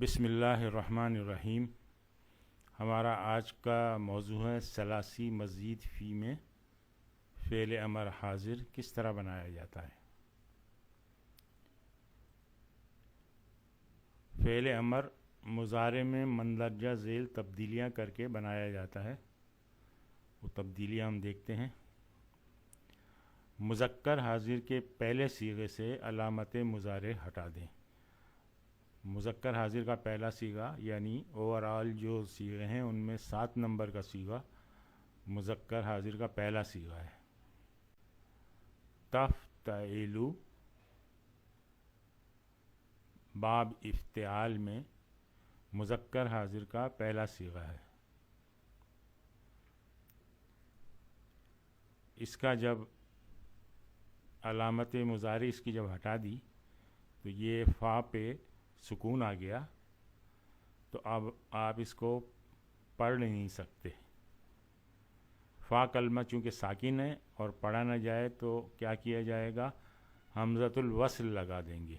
بسم اللہ الرحمن الرحیم۔ ہمارا آج کا موضوع ہے ثلاثی مزید فی میں فعل امر حاضر کس طرح بنایا جاتا ہے۔ فعل امر مضارع میں مندرجہ ذیل تبدیلیاں کر کے بنایا جاتا ہے، وہ تبدیلیاں ہم دیکھتے ہیں۔ مذکر حاضر کے پہلے صیغے سے علامت مضارع ہٹا دیں۔ مذکر حاضر کا پہلا صیغہ یعنی اوورآل جو صیغے ہیں ان میں 7 نمبر کا صیغہ مذکر حاضر کا پہلا صیغہ ہے۔ تفتعلو باب افتعال میں مذکر حاضر کا پہلا صیغہ ہے۔ اس کا جب علامت مضارع اس کی جب ہٹا دی تو یہ فا پہ سکون آ گیا، تو اب آپ اس کو پڑھ نہیں سکتے۔ فا کلمہ چونکہ ساکن ہے اور پڑھا نہ جائے تو کیا کیا جائے گا، حمزۃ الوصل لگا دیں گے۔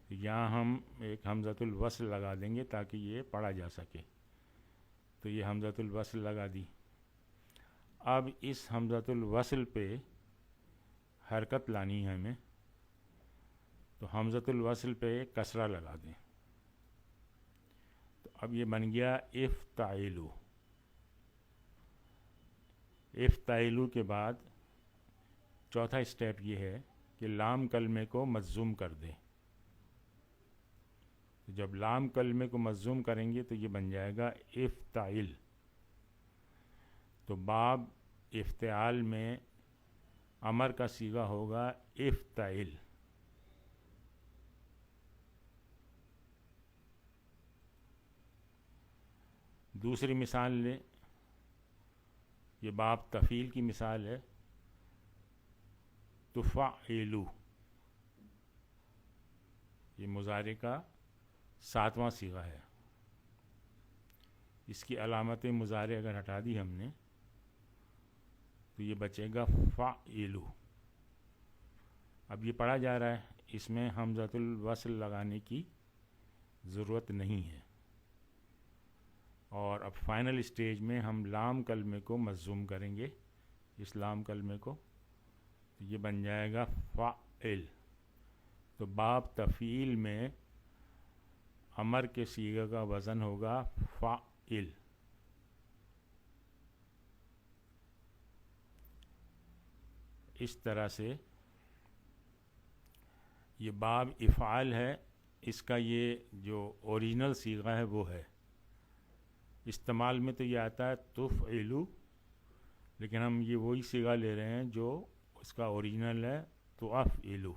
یہاں ہم ایک حمزۃ الوصل لگا دیں گے تاکہ یہ پڑھا جا سکے، تو یہ حمزۃ الوصل لگا دی۔ اب اس حمزۃ الوصل پہ حرکت لانی ہے ہمیں، تو حمزۃ الوصل پہ کسرہ لگا دیں۔ تو اب یہ بن گیا افتعلو۔ افتعلو کے بعد چوتھا اسٹیپ یہ ہے کہ لام کلمے کو مجزوم کر دیں۔ جب لام کلمے کو مجزوم کریں گے تو یہ بن جائے گا افتعل۔ تو باب افتعال میں امر کا صیغہ ہوگا افتعل۔ دوسری مثال لیں، یہ باب تفعیل کی مثال ہے۔ تفعلو، یہ مضارع کا 7واں صیغہ ہے۔ اس کی علامت مضارع اگر ہٹا دی ہم نے تو یہ بچے گا فعلو۔ اب یہ پڑھا جا رہا ہے، اس میں حمزۃ الوصل لگانے کی ضرورت نہیں ہے، اور اب فائنل اسٹیج میں ہم لام کلمے کو مجزوم کریں گے۔ اس لام کلمے کو تو یہ بن جائے گا فعل۔ تو باب تفعیل میں امر کے صیغہ کا وزن ہوگا فعل۔ اس طرح سے یہ باب افعال ہے، اس کا یہ جو اوریجنل صیغہ ہے وہ ہے۔ استعمال میں تو یہ آتا ہے تفعلو، لیکن ہم یہ وہی صیغہ لے رہے ہیں جو اس کا اوریجنل ہے تفعلو۔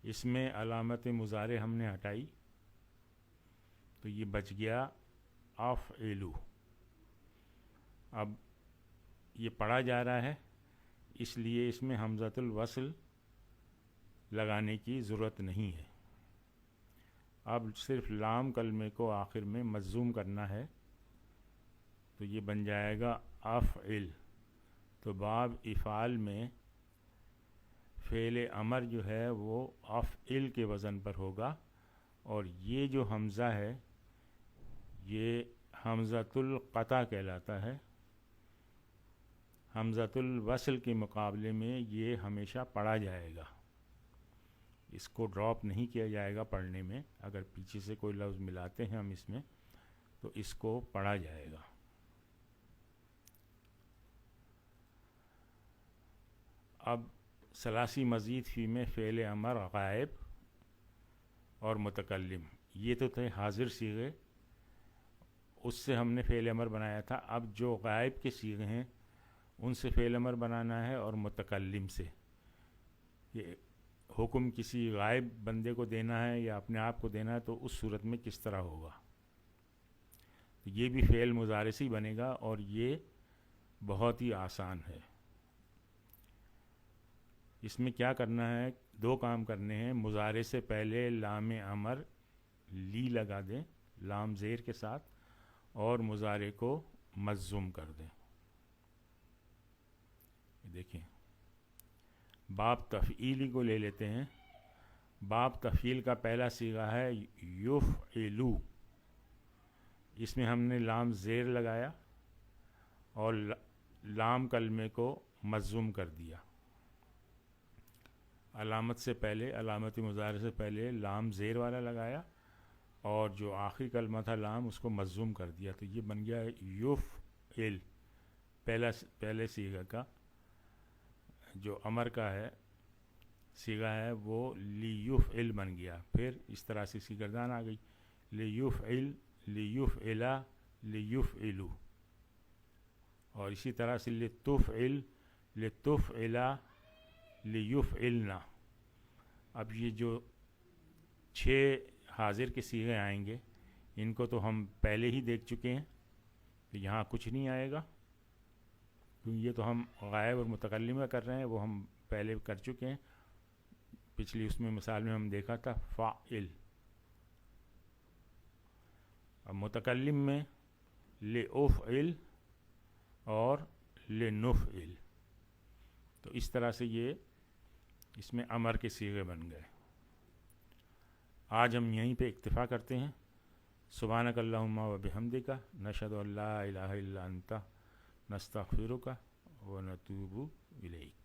اس میں علامت مضارع ہم نے ہٹائی تو یہ بچ گیا افعلو۔ اب یہ پڑھا جا رہا ہے، اس لیے اس میں حمزۃ الوصل لگانے کی ضرورت نہیں ہے۔ اب صرف لام کلمے کو آخر میں مجزوم کرنا ہے، تو یہ بن جائے گا افعل۔ تو باب افعال میں فعل امر جو ہے وہ افعل کے وزن پر ہوگا، اور یہ جو حمزہ ہے یہ حمزۃ القطع کہلاتا ہے۔ حمزۃ الوصل کے مقابلے میں یہ ہمیشہ پڑھا جائے گا، اس کو ڈراپ نہیں کیا جائے گا پڑھنے میں۔ اگر پیچھے سے کوئی لفظ ملاتے ہیں ہم اس میں تو اس کو پڑھا جائے گا۔ اب ثلاثی مزید فی میں فعل امر غائب اور متکلم، یہ تو تھے حاضر صیغے، اس سے ہم نے فعل امر بنایا تھا۔ اب جو غائب کے صیغے ہیں ان سے فعل امر بنانا ہے، اور متکلم سے۔ یہ حکم کسی غائب بندے کو دینا ہے یا اپنے آپ کو دینا ہے تو اس صورت میں کس طرح ہوگا، تو یہ بھی فعل مضارع سے ہی بنے گا، اور یہ بہت ہی آسان ہے۔ اس میں کیا کرنا ہے، 2 کام کرنے ہیں۔ مضارع سے پہلے لام امر لی لگا دیں لام زیر کے ساتھ، اور مضارع کو مجزوم کر دیں۔ دیکھیں، باب تفعیلی کو لے لیتے ہیں۔ باب تفعیل کا پہلا صیغہ ہے یفعلو، اس میں ہم نے لام زیر لگایا اور لام کلمے کو مضموم کر دیا. علامت سے پہلے، علامت مضارع سے پہلے لام زیر والا لگایا اور جو آخری کلمہ تھا لام اس کو مضموم کر دیا. تو یہ بن گیا یفعل. پہلے صیغہ کا جو امر کا ہے صیغہ ہے وہ لیفعل بن گیا. پھر اس طرح سے اس کی گردان آ گئی لیفعل، لیفعلا، لیفعلو، اور اسی طرح سے لتفعل، لتفعلا، لیفعلنا. اب یہ جو 6 حاضر کے صیغے آئیں گے ان کو تو ہم پہلے ہی دیکھ چکے ہیں، تو یہاں کچھ نہیں آئے گا کیونکہ یہ تو ہم غائب اور متکلم کر رہے ہیں، وہ ہم پہلے کر چکے ہیں. پچھلی اس میں مثال میں ہم دیکھا تھا فاعل. اب متکلم میں لأفعل اور لنفعل، تو اس طرح سے یہ اس میں امر کے صیغے بن گئے. آج ہم یہیں پہ اکتفا کرتے ہیں. سبحانک اللہم و بحمدک، نشہد ان لا الہ الا انت، نستغفرک و نتوب الیک.